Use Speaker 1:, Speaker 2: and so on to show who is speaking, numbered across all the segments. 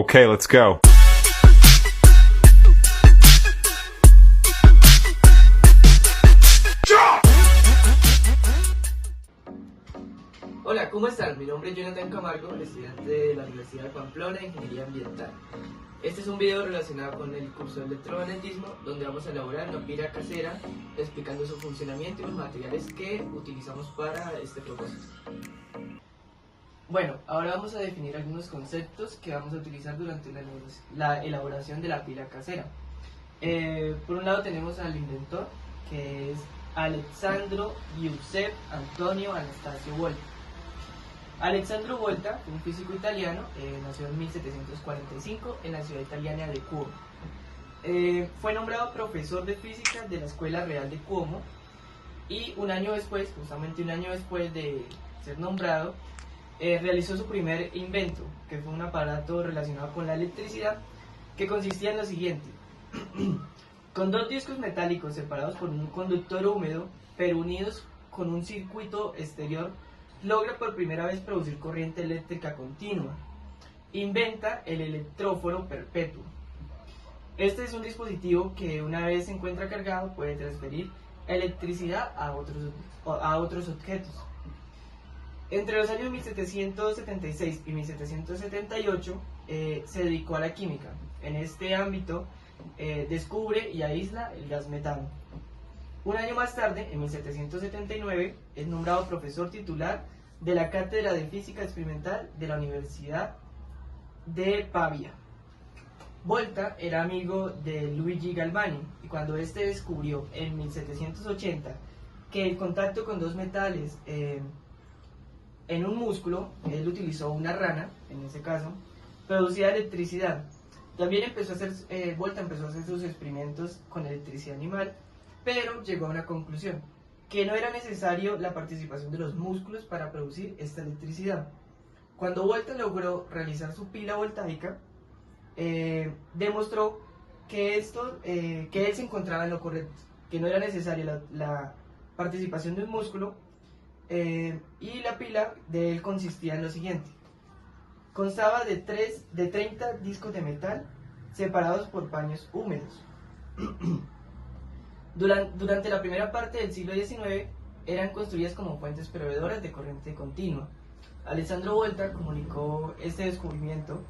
Speaker 1: Okay, let's go.
Speaker 2: Hola, ¿cómo están? Mi nombre es Jonathan Camargo, estudiante de la Universidad de Pamplona de Ingeniería Ambiental. Este es un video relacionado con el curso de electromagnetismo, donde vamos a elaborar una pila casera explicando su funcionamiento y los materiales que utilizamos para este propósito. Bueno, ahora vamos a definir algunos conceptos que vamos a utilizar durante la elaboración de la pila casera. Por un lado tenemos al inventor, que es Alessandro Giuseppe Antonio Anastasio Volta. Alessandro Volta fue un físico italiano, nació en 1745 en la ciudad italiana de Como. Fue nombrado profesor de física de la Escuela Real de Como y justamente un año después de ser nombrado, realizó su primer invento, que fue un aparato relacionado con la electricidad, que consistía en lo siguiente. Con dos discos metálicos separados por un conductor húmedo, pero unidos con un circuito exterior, logra por primera vez producir corriente eléctrica continua. Inventa el electróforo perpetuo. Este es un dispositivo que, una vez se encuentra cargado, puede transferir electricidad a otros objetos. Entre los años 1776 y 1778 se dedicó a la química. En este ámbito descubre y aísla el gas metano. Un año más tarde, en 1779, es nombrado profesor titular de la Cátedra de Física Experimental de la Universidad de Pavía. Volta era amigo de Luigi Galvani, y cuando este descubrió en 1780 que el contacto con dos metales en un músculo, él utilizó una rana, en ese caso, producía electricidad. También Volta empezó a hacer sus experimentos con electricidad animal, pero llegó a una conclusión, que no era necesario la participación de los músculos para producir esta electricidad. Cuando Volta logró realizar su pila voltaica, demostró que él se encontraba en lo correcto, que no era necesaria la participación de un músculo, y la pila de él consistía en lo siguiente. Constaba de 30 discos de metal separados por paños húmedos. Durante la primera parte del siglo XIX eran construidas como fuentes proveedoras de corriente continua. Alessandro Volta comunicó este descubrimiento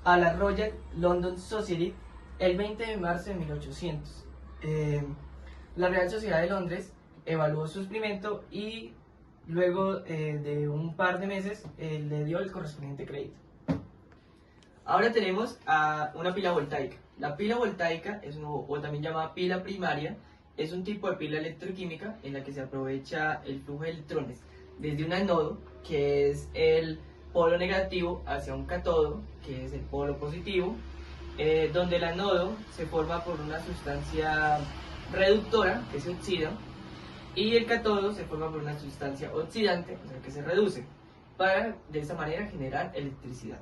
Speaker 2: a la Royal London Society el 20 de marzo de 1800. La Real Sociedad de Londres evaluó su experimento y luego de un par de meses le dio el correspondiente crédito. Ahora tenemos a una pila voltaica. La pila voltaica, o también llamada pila primaria, es un tipo de pila electroquímica en la que se aprovecha el flujo de electrones desde un anodo, que es el polo negativo, hacia un cátodo, que es el polo positivo, donde el anodo se forma por una sustancia reductora, que se oxida, y el cátodo se forma por una sustancia oxidante, o sea que se reduce, para de esa manera generar electricidad.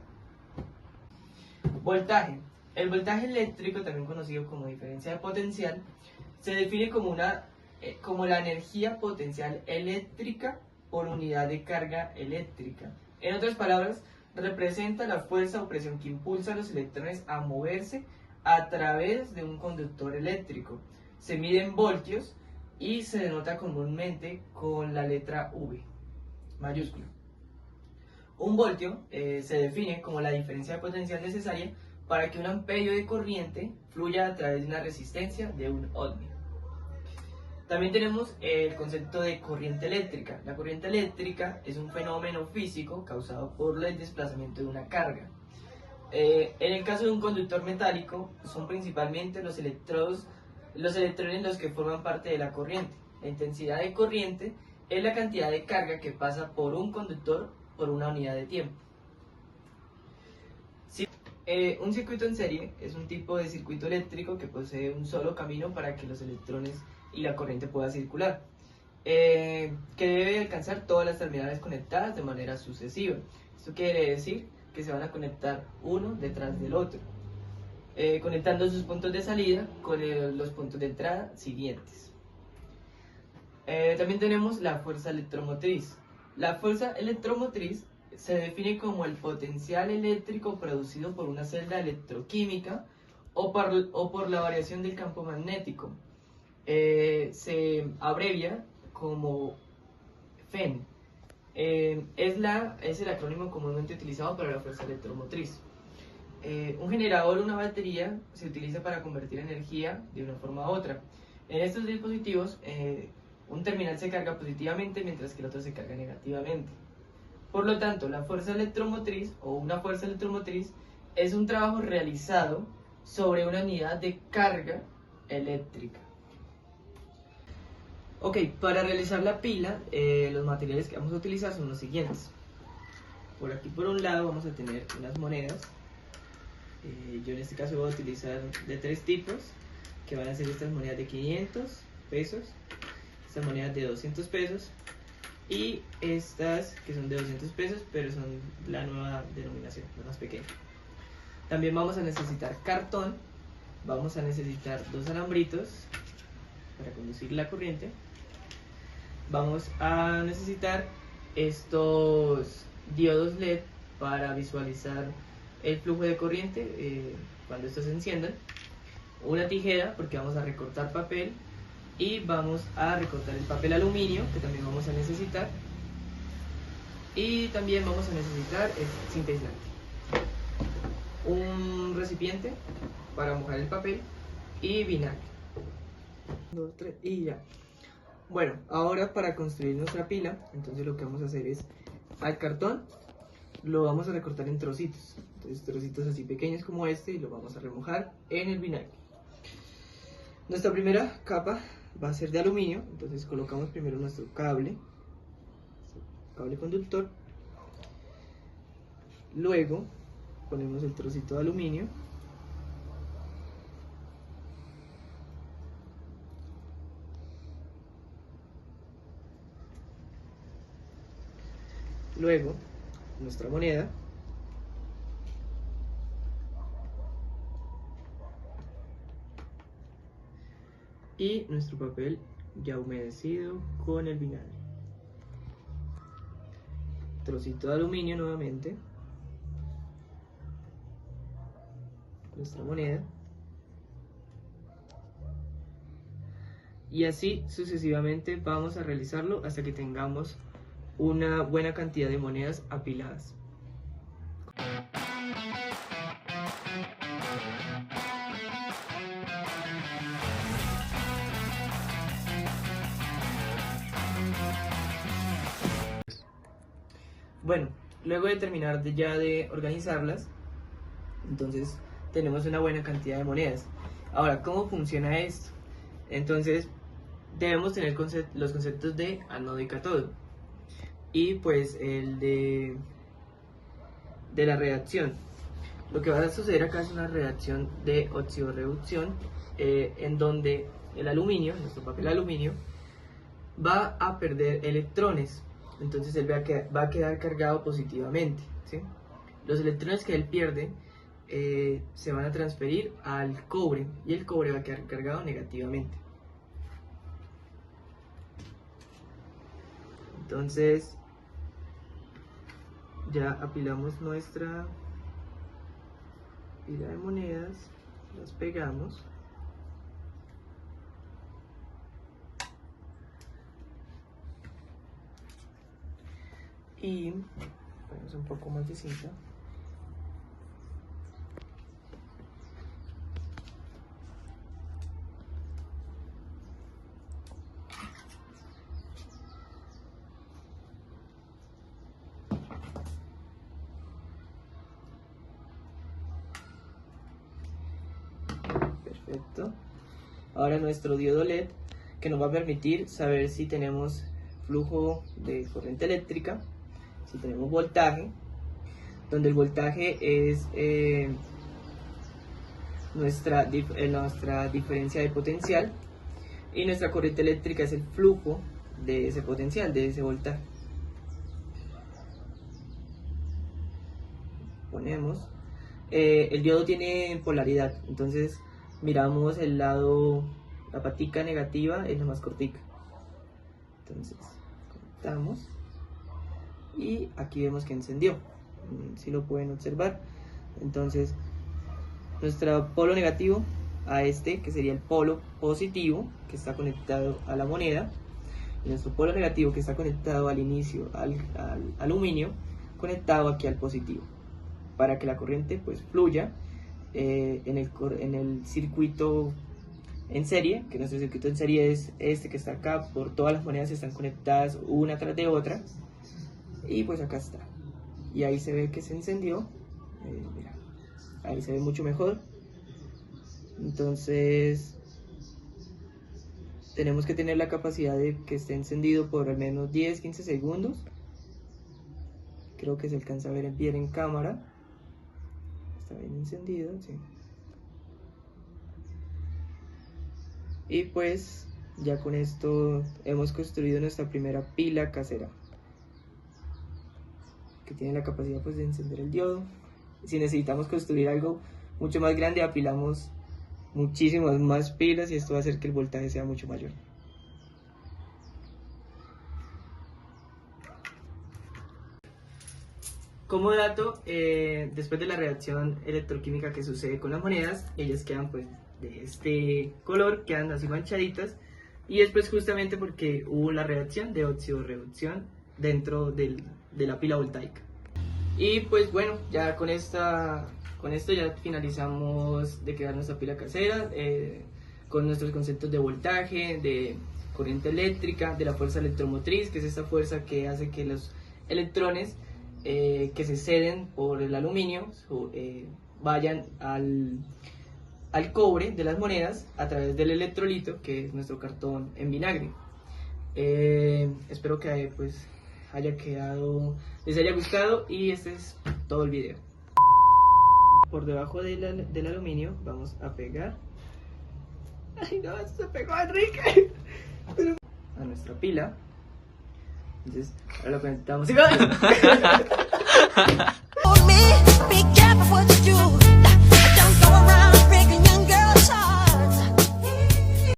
Speaker 2: Voltaje. El voltaje eléctrico, también conocido como diferencia de potencial, se define como la energía potencial eléctrica por unidad de carga eléctrica. En otras palabras, representa la fuerza o presión que impulsa a los electrones a moverse a través de un conductor eléctrico. Se mide en voltios y se denota comúnmente con la letra V mayúscula. Un voltio se define como la diferencia de potencial necesaria para que un amperio de corriente fluya a través de una resistencia de un ohmio. También tenemos el concepto de corriente eléctrica. La corriente eléctrica es un fenómeno físico causado por el desplazamiento de una carga. En el caso de un conductor metálico, son principalmente los electrones los que forman parte de la corriente. La intensidad de corriente es la cantidad de carga que pasa por un conductor por una unidad de tiempo. Un circuito en serie es un tipo de circuito eléctrico que posee un solo camino para que los electrones y la corriente pueda circular, que debe alcanzar todas las terminales conectadas de manera sucesiva. Esto quiere decir que se van a conectar uno detrás del otro, conectando sus puntos de salida con los puntos de entrada siguientes. También tenemos la fuerza electromotriz. La fuerza electromotriz se define como el potencial eléctrico producido por una celda electroquímica o por la variación del campo magnético. Se abrevia como FEN. Es el acrónimo comúnmente utilizado para la fuerza electromotriz. Un generador o una batería se utiliza para convertir energía de una forma a otra. En estos dispositivos, un terminal se carga positivamente mientras que el otro se carga negativamente. Por lo tanto, la fuerza electromotriz o una fuerza electromotriz es un trabajo realizado sobre una unidad de carga eléctrica. Ok, para realizar la pila, los materiales que vamos a utilizar son los siguientes. Por aquí por un lado vamos a tener unas monedas. Yo en este caso voy a utilizar de 3 tipos, que van a ser estas monedas de 500 pesos, estas monedas de 200 pesos y estas que son de 200 pesos, pero son la nueva denominación, la más pequeña. También vamos a necesitar cartón, vamos a necesitar 2 alambritos para conducir la corriente, vamos a necesitar estos diodos LED para visualizar el flujo de corriente cuando estos se enciendan, una tijera porque vamos a recortar papel y vamos a recortar el papel aluminio que también vamos a necesitar, y también vamos a necesitar cinta aislante, un recipiente para mojar el papel y vinagre. 2, 3 y ya. Bueno, ahora para construir nuestra pila, entonces lo que vamos a hacer es al cartón lo vamos a recortar en trocitos, entonces trocitos así pequeños como este, y lo vamos a remojar en el vinagre. Nuestra primera capa va a ser de aluminio, entonces colocamos primero nuestro cable conductor, luego ponemos el trocito de aluminio, luego nuestra moneda, y nuestro papel ya humedecido con el vinagre. Trocito de aluminio nuevamente, nuestra moneda, y así sucesivamente vamos a realizarlo hasta que tengamos una buena cantidad de monedas apiladas. Bueno, luego de terminar ya de organizarlas, entonces tenemos una buena cantidad de monedas. Ahora, ¿cómo funciona esto? Entonces, debemos tener los conceptos de ánodo y cátodo, y pues el de la reacción. Lo que va a suceder acá es una reacción de oxidorreducción, en donde el aluminio, nuestro papel aluminio, va a perder electrones. Entonces él va a quedar cargado positivamente, ¿sí? Los electrones que él pierde se van a transferir al cobre, y el cobre va a quedar cargado negativamente. Entonces ya apilamos nuestra pila de monedas, las pegamos. Y ponemos un poco más de cinta. Perfecto. Ahora nuestro diodo LED, que nos va a permitir saber si tenemos flujo de corriente eléctrica, si tenemos voltaje, donde el voltaje es nuestra diferencia de potencial, y nuestra corriente eléctrica es el flujo de ese potencial, de ese voltaje. Ponemos, el diodo tiene polaridad, entonces miramos el lado, la patica negativa es la más cortica, entonces conectamos y aquí vemos que encendió, si lo pueden observar. Entonces nuestro polo negativo a este, que sería el polo positivo, que está conectado a la moneda, y nuestro polo negativo, que está conectado al inicio al aluminio, conectado aquí al positivo, para que la corriente pues fluya en el circuito en serie, que nuestro circuito en serie es este que está acá. Por todas las monedas están conectadas una tras de otra, y pues acá está, y ahí se ve que se encendió. Mira, ahí se ve mucho mejor. Entonces tenemos que tener la capacidad de que esté encendido por al menos 10-15 segundos. Creo que se alcanza a ver bien en cámara. Está bien encendido, sí. Y pues ya con esto hemos construido nuestra primera pila casera, que tiene la capacidad pues de encender el diodo. Si necesitamos construir algo mucho más grande, apilamos muchísimas más pilas y esto va a hacer que el voltaje sea mucho mayor. Como dato, después de la reacción electroquímica que sucede con las monedas, ellas quedan pues de este color, quedan así manchaditas, y es pues justamente porque hubo la reacción de óxido-reducción dentro de la pila voltaica. Y pues bueno, ya con esto ya finalizamos de crear nuestra pila casera, con nuestros conceptos de voltaje, de corriente eléctrica, de la fuerza electromotriz, que es esta fuerza que hace que los electrones que se ceden por el aluminio vayan al cobre de las monedas a través del electrolito, que es nuestro cartón en vinagre. Espero que pues les haya gustado, y este es todo el video. Por debajo del aluminio vamos a pegar. ¡Ay no! ¡Se pegó Enrique! A nuestra pila. Entonces ahora lo conectamos.